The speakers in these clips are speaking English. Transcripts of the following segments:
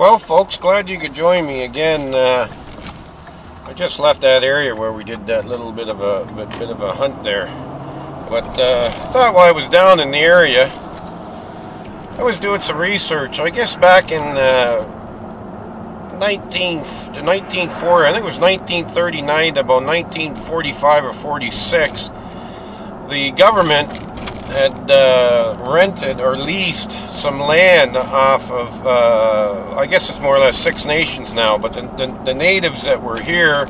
Well, folks, glad you could join me again. I just left that area where we did that little bit of a hunt there. But I thought while I was down in the area, I was doing some research. I guess back in 1940, I think it was 1939 to about 1945 or 46, the government had rented or leased some land off of, I guess it's more or less Six Nations now, but the natives that were here,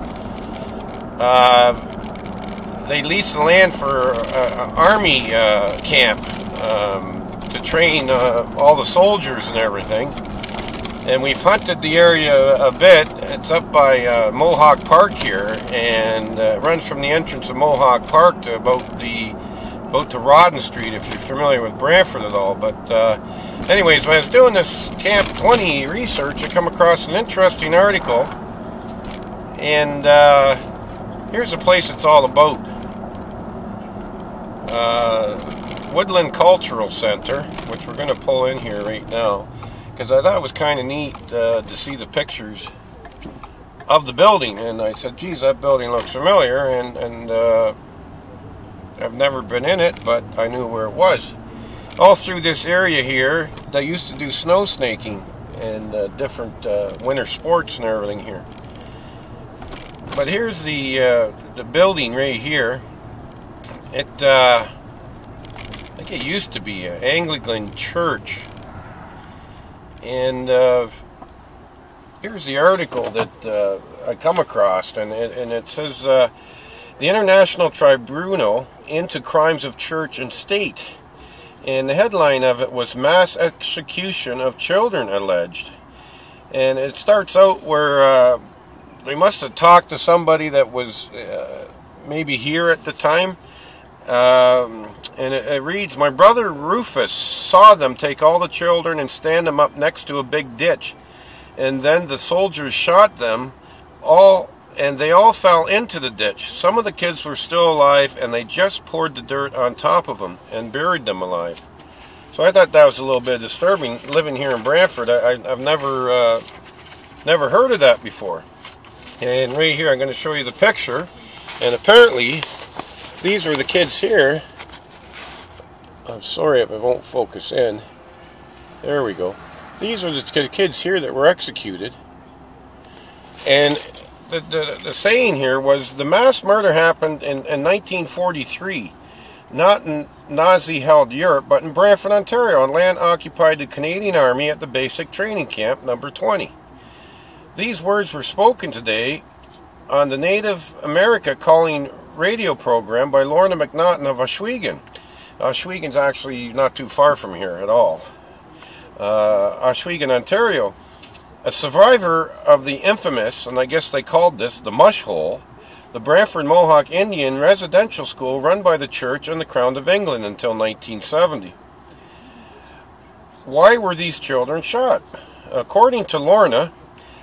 they leased the land for an army camp to train all the soldiers and everything. And we've hunted the area a bit. It's up by Mohawk Park here, and it runs from the entrance of Mohawk Park to about to Rawdon Street, if you're familiar with Brantford at all. But anyways, when I was doing this Camp 20 research, I come across an interesting article, and here's the place it's all about. Woodland Cultural Center, which we're going to pull in here right now, because I thought it was kind of neat to see the pictures of the building, and I said, geez, that building looks familiar, and I've never been in it, but I knew where it was. All through this area here, they used to do snow snaking and different winter sports and everything here. But here's the building right here. I think it used to be an Anglican church. And here's the article that I come across, and it says, the International Tribunal into Crimes of Church and State. And the headline of it was Mass Execution of Children Alleged. And it starts out where they must have talked to somebody that was maybe here at the time. And it reads, my brother Rufus saw them take all the children and stand them up next to a big ditch. And then the soldiers shot them all, and they all fell into the ditch. Some of the kids were still alive, and they just poured the dirt on top of them and buried them alive. So I thought that was a little bit disturbing. Living here in Brantford, I've never heard of that before. And right here, I'm going to show you the picture. And apparently, these were the kids here. I'm sorry if it won't focus in. There we go. These are the kids here that were executed. And the saying here was the mass murder happened in 1943, not in Nazi-held Europe, but in Brantford, Ontario, on land occupied by the Canadian Army at the Basic Training Camp number 20. These words were spoken today on the Native America Calling radio program by Lorna McNaughton of Ohsweken. Ohsweken's actually not too far from here at all. Ohsweken, Ontario. A survivor of the infamous, and I guess they called this the Mush Hole, the Brantford Mohawk Indian residential school run by the Church and the Crown of England until 1970. Why were these children shot? According to Lorna,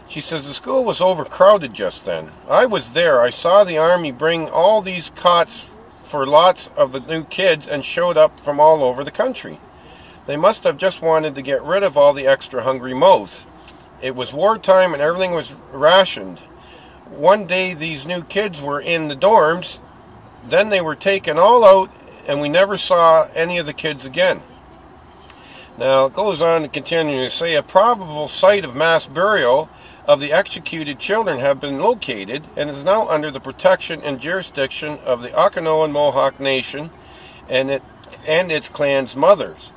she says the school was overcrowded just then. I was there. I saw the army bring all these cots for lots of the new kids and showed up from all over the country. They must have just wanted to get rid of all the extra hungry mouths. It was wartime and everything was rationed. One day these new kids were in the dorms, then they were taken all out, and we never saw any of the kids again. Now it goes on to continue to say a probable site of mass burial of the executed children have been located and is now under the protection and jurisdiction of the Okanagan Mohawk Nation and its clan's mothers.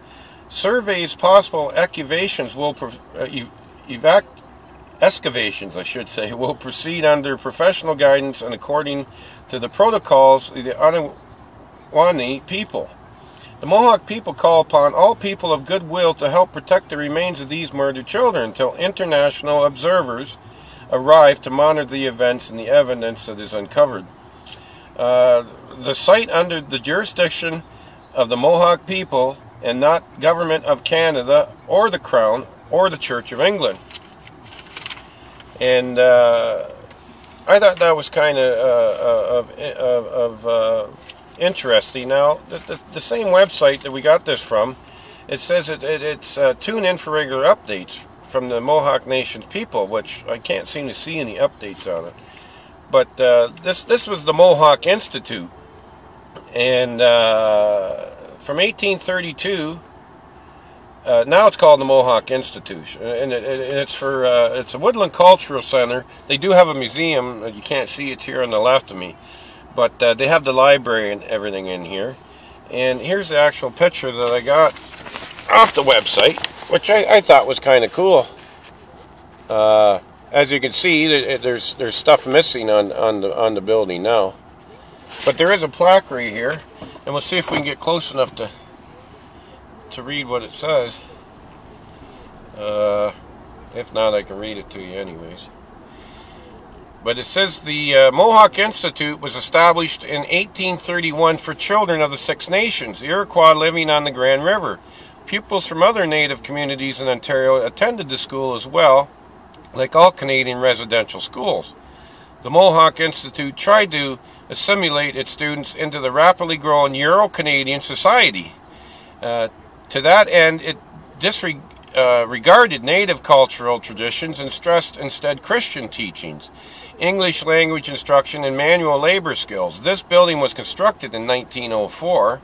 Surveys possible excavations will will proceed under professional guidance and according to the protocols of the Anishinaabeg people. The Mohawk people call upon all people of goodwill to help protect the remains of these murdered children until international observers arrive to monitor the events and the evidence that is uncovered. The site under the jurisdiction of the Mohawk people and not Government of Canada or the Crown or the Church of England. And I thought that was kind of interesting. Now, the same website that we got this from, it says it's tune in for regular updates from the Mohawk Nation's people, which I can't seem to see any updates on it. But this was the Mohawk Institute, and from 1832. Now it's called the Mohawk Institute, and it's a Woodland Cultural Center. They do have a museum. You can't see it here on the left of me, but they have the library and everything in here. And here's the actual picture that I got off the website, which I thought was kind of cool. As you can see, there's stuff missing on the building now, but there is a plaque right here, and we'll see if we can get close enough to read what it says. If not, I can read it to you anyways. But it says the Mohawk Institute was established in 1831 for children of the Six Nations, the Iroquois living on the Grand River. Pupils from other native communities in Ontario attended the school as well, like all Canadian residential schools. The Mohawk Institute tried to assimilate its students into the rapidly growing Euro-Canadian society. To that end, it disregarded native cultural traditions and stressed instead Christian teachings, English language instruction, and manual labor skills. This building was constructed in 1904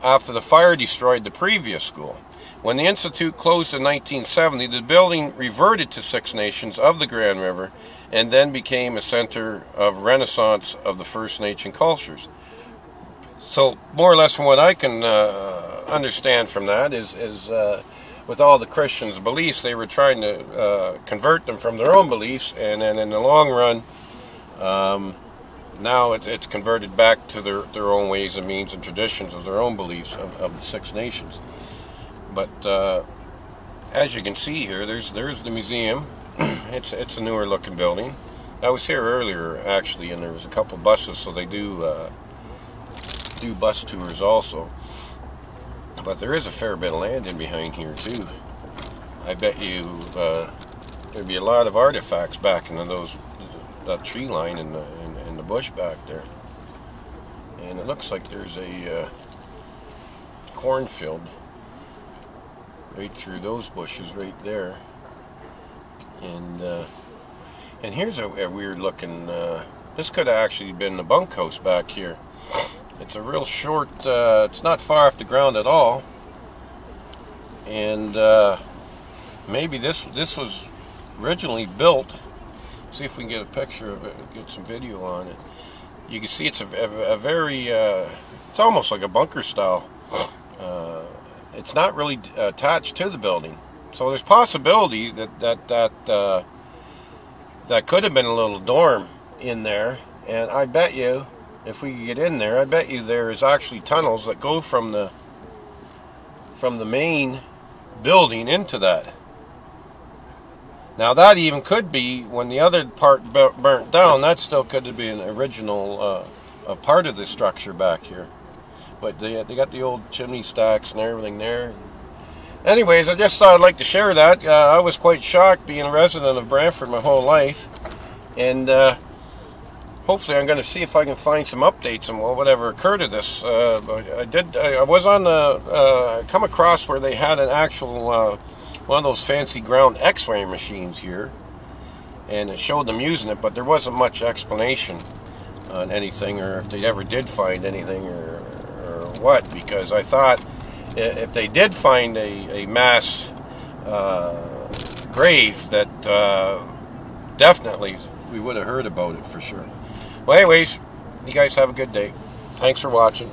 after the fire destroyed the previous school. When the Institute closed in 1970, the building reverted to Six Nations of the Grand River and then became a center of renaissance of the First Nation cultures. So, more or less from what I can understand from that is with all the Christians' beliefs, they were trying to convert them from their own beliefs, and then in the long run, now it's converted back to their own ways and means and traditions of their own beliefs of the Six Nations. But as you can see here, there's the museum. It's a newer looking building. I was here earlier actually, and there was a couple buses, so they do bus tours also. But there is a fair bit of land in behind here too. I bet you there'd be a lot of artifacts back in that tree line in the bush back there. And it looks like there's a cornfield right through those bushes right there. And here's a weird looking. This could have actually been the bunkhouse back here. It's a real short, it's not far off the ground at all. And maybe this was originally built. See if we can get a picture of it, get some video on it. You can see it's a very, it's almost like a bunker style. It's not really attached to the building. So there's possibility that could have been a little dorm in there. And I bet you, if we could get in there, I bet you there is actually tunnels that go from the main building into that. Now that even could be, when the other part burnt down, that still could have been an original a part of the structure back here. But they got the old chimney stacks and everything there. Anyways, I just thought I'd like to share that. I was quite shocked being a resident of Brantford my whole life. And hopefully I'm going to see if I can find some updates on whatever occurred to this. I was on the, come across where they had an actual, one of those fancy ground x-ray machines here. And it showed them using it, but there wasn't much explanation on anything, or if they ever did find anything, or what, because I thought if they did find a mass grave, that definitely we would have heard about it for sure. Well, anyways, you guys have a good day. Thanks for watching.